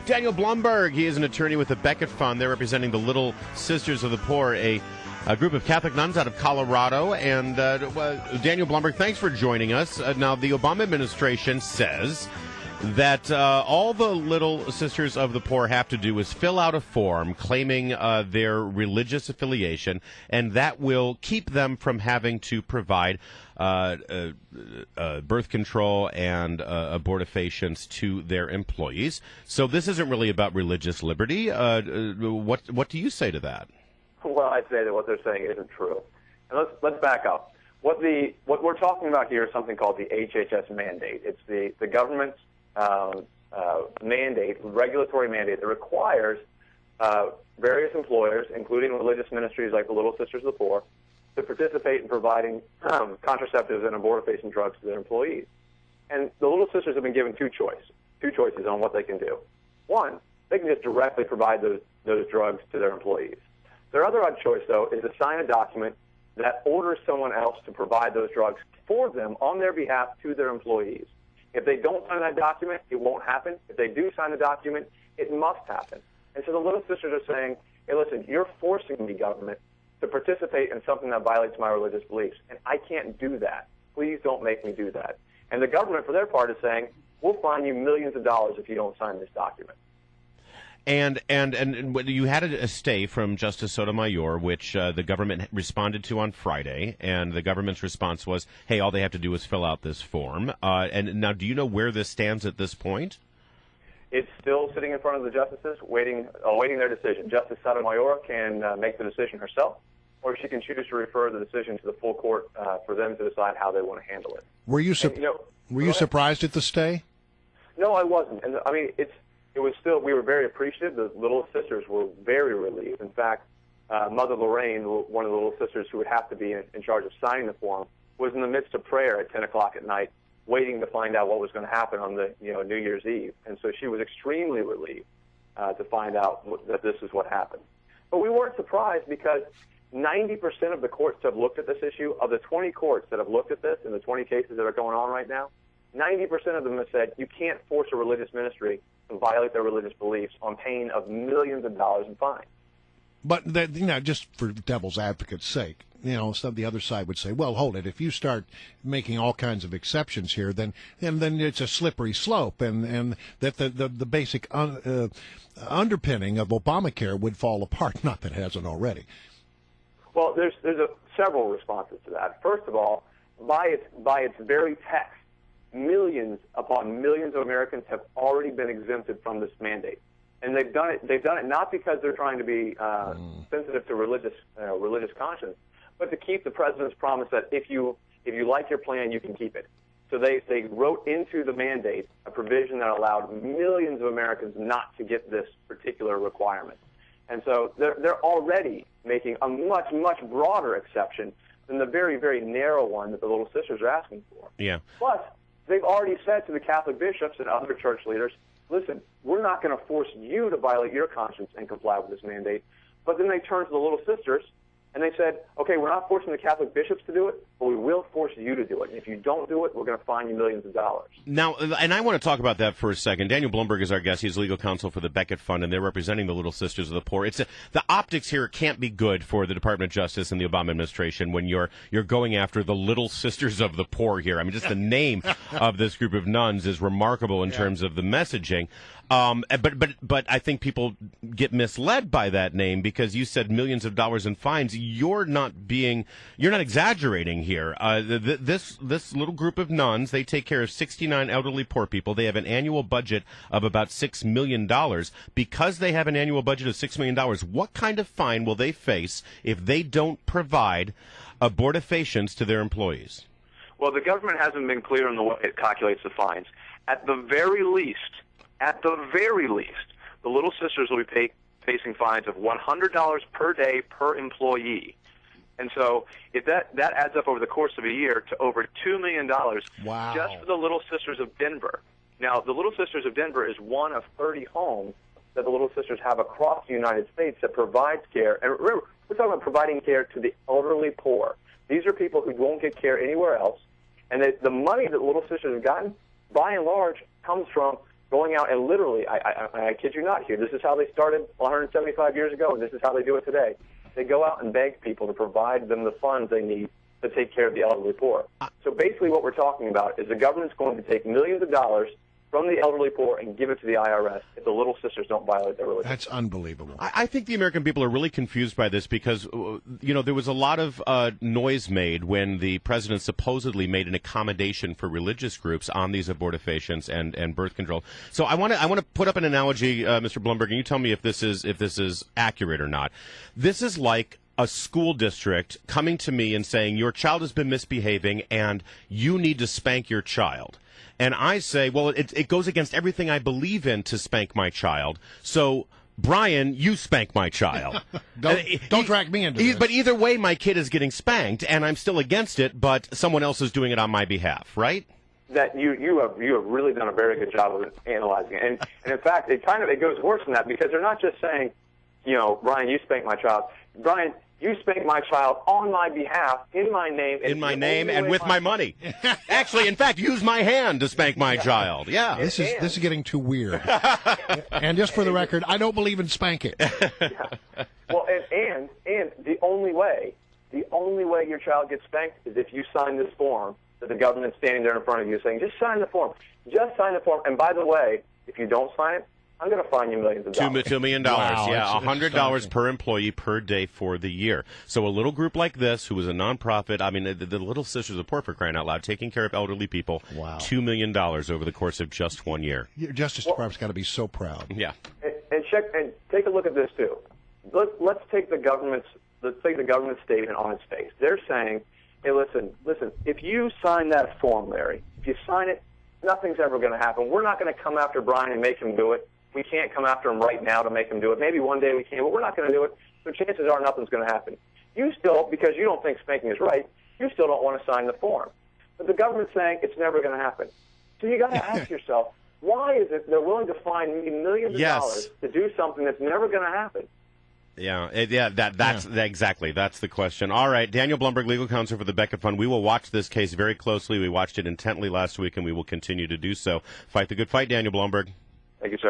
Daniel Blomberg. He is an attorney with the Becket Fund. They're representing the Little Sisters of the Poor, a group of Catholic nuns out of Colorado. And Daniel Blomberg, thanks for joining us. Now, the Obama administration says that all the Little Sisters of the Poor have to do is fill out a form claiming their religious affiliation, and that will keep them from having to provide birth control and abortifacients to their employees. So this isn't really about religious liberty. What do you say to that? Well, I'd say that what they're saying isn't true. And let's back up. What we're talking about here is something called the HHS mandate. It's the government's mandate, regulatory mandate that requires various employers, including religious ministries like the Little Sisters of the Poor, to participate in providing contraceptives and abortifacient drugs to their employees. And the Little Sisters have been given two choices on what they can do. One, they can just directly provide those drugs to their employees. Their other odd choice, though, is to sign a document that orders someone else to provide those drugs for them on their behalf to their employees. If they don't sign that document, it won't happen. If they do sign the document, it must happen. And so the Little Sisters are saying, hey, listen, you're forcing me, government, to participate in something that violates my religious beliefs, and I can't do that. Please don't make me do that. And the government, for their part, is saying, we'll fine you millions of dollars if you don't sign this document. And you had a stay from Justice Sotomayor, which the government responded to on Friday, and the government's response was, hey, all they have to do is fill out this form. And now, do you know where this stands at this point? It's still sitting in front of the justices, awaiting their decision. Justice Sotomayor can make the decision herself, or she can choose to refer the decision to the full court for them to decide how they want to handle it. Were you surprised at the stay? No, I wasn't. And I mean, it was still, we were very appreciative. The Little Sisters were very relieved. In fact, Mother Lorraine, one of the Little Sisters who would have to be in charge of signing the form, was in the midst of prayer at 10 o'clock at night, waiting to find out what was going to happen on the New Year's Eve. And so she was extremely relieved to find out that this is what happened. But we weren't surprised because 90% of the courts have looked at this issue. Of the 20 courts that have looked at this in the 20 cases that are going on right now, 90% of them have said you can't force a religious ministry to violate their religious beliefs on pain of millions of dollars in fines. But just for devil's advocate's sake, the other side would say, well, hold it. If you start making all kinds of exceptions here, then it's a slippery slope, and that the basic underpinning of Obamacare would fall apart. Not that it hasn't already. Well, there's several responses to that. First of all, by its very text, millions upon millions of Americans have already been exempted from this mandate. And they've done it not because they're trying to be sensitive to religious conscience, but to keep the president's promise that if you like your plan, you can keep it. So they wrote into the mandate a provision that allowed millions of Americans not to get this particular requirement. And so they're already making a much, much broader exception than the very, very narrow one that the Little Sisters are asking for. Yeah. Plus, they've already said to the Catholic bishops and other church leaders, listen, we're not going to force you to violate your conscience and comply with this mandate. But then they turned to the Little Sisters and they said, okay, we're not forcing the Catholic bishops to do it, but we will force you to do it. And if you don't do it, we're going to fine you millions of dollars. Now, and I want to talk about that for a second. Daniel Blomberg is our guest. He's legal counsel for the Becket Fund, and they're representing the Little Sisters of the Poor. The optics here can't be good for the Department of Justice and the Obama administration when you're going after the Little Sisters of the Poor here. I mean, just the name of this group of nuns is remarkable in terms of the messaging. But I think people get misled by that name because you said millions of dollars in fines. You're not exaggerating here. This little group of nuns, they take care of 69 elderly poor people. They have an annual budget of about $6 million. Because they have an annual budget of $6 million, what kind of fine will they face if they don't provide abortifacients to their employees? Well, the government hasn't been clear on the way it calculates the fines. At the very least, the Little Sisters will be facing fines of $100 per day per employee. And so if that adds up over the course of a year to over $2 million just for the Little Sisters of Denver. Now, the Little Sisters of Denver is one of 30 homes that the Little Sisters have across the United States that provides care. And remember, we're talking about providing care to the elderly poor. These are people who won't get care anywhere else. And the money that the Little Sisters have gotten, by and large, comes from going out and literally, I kid you not here, this is how they started 175 years ago, and this is how they do it today. They go out and beg people to provide them the funds they need to take care of the elderly poor. So basically what we're talking about is the government's going to take millions of dollars from the elderly poor and give it to the IRS if the Little Sisters don't violate their religion. That's unbelievable. I think the American people are really confused by this because, there was a lot of noise made when the president supposedly made an accommodation for religious groups on these abortifacients and birth control. So I want to put up an analogy, Mr. Blomberg, and you tell me if this is accurate or not. This is like a school district coming to me and saying, your child has been misbehaving and you need to spank your child. And I say, well, it goes against everything I believe in to spank my child. So, Brian, you spank my child. Don't drag me into this. But either way, my kid is getting spanked, and I'm still against it, but someone else is doing it on my behalf, right? That you have really done a very good job of analyzing it. And in fact, it goes worse than that, because they're not just saying, Brian, you spank my child. Brian, you spank my child on my behalf, in my name. And with my money. Actually, in fact, use my hand to spank my child. Yeah. This is getting too weird. And just for the record, I don't believe in spanking. Yeah. Well, and the only way your child gets spanked is if you sign this form that the government's standing there in front of you saying, just sign the form. Just sign the form. And by the way, if you don't sign it, I'm going to fine you millions of dollars. $2 million. Wow, yeah, $100 per something. employee per day for the year. So a little group like this, who is a nonprofit, I mean, the Little Sisters of the Poor, for crying out loud, taking care of elderly people, wow. $2 million over the course of just 1 year. Your Justice Department's got to be so proud. Yeah. And take a look at this too. Let's take the government's statement on its face. They're saying, hey, listen. If you sign that form, Larry, if you sign it, nothing's ever going to happen. We're not going to come after Brian and make him do it. We can't come after him right now to make him do it. Maybe one day we can, but we're not going to do it. So chances are nothing's going to happen. You still, because you don't think spanking is right, you still don't want to sign the form. But the government's saying it's never going to happen. So you got to ask yourself, why is it they're willing to fine me millions of dollars to do something that's never going to happen? That's exactly. That's the question. All right, Daniel Blomberg, legal counsel for the Beckett Fund. We will watch this case very closely. We watched it intently last week, and we will continue to do so. Fight the good fight, Daniel Blomberg. Thank you, sir.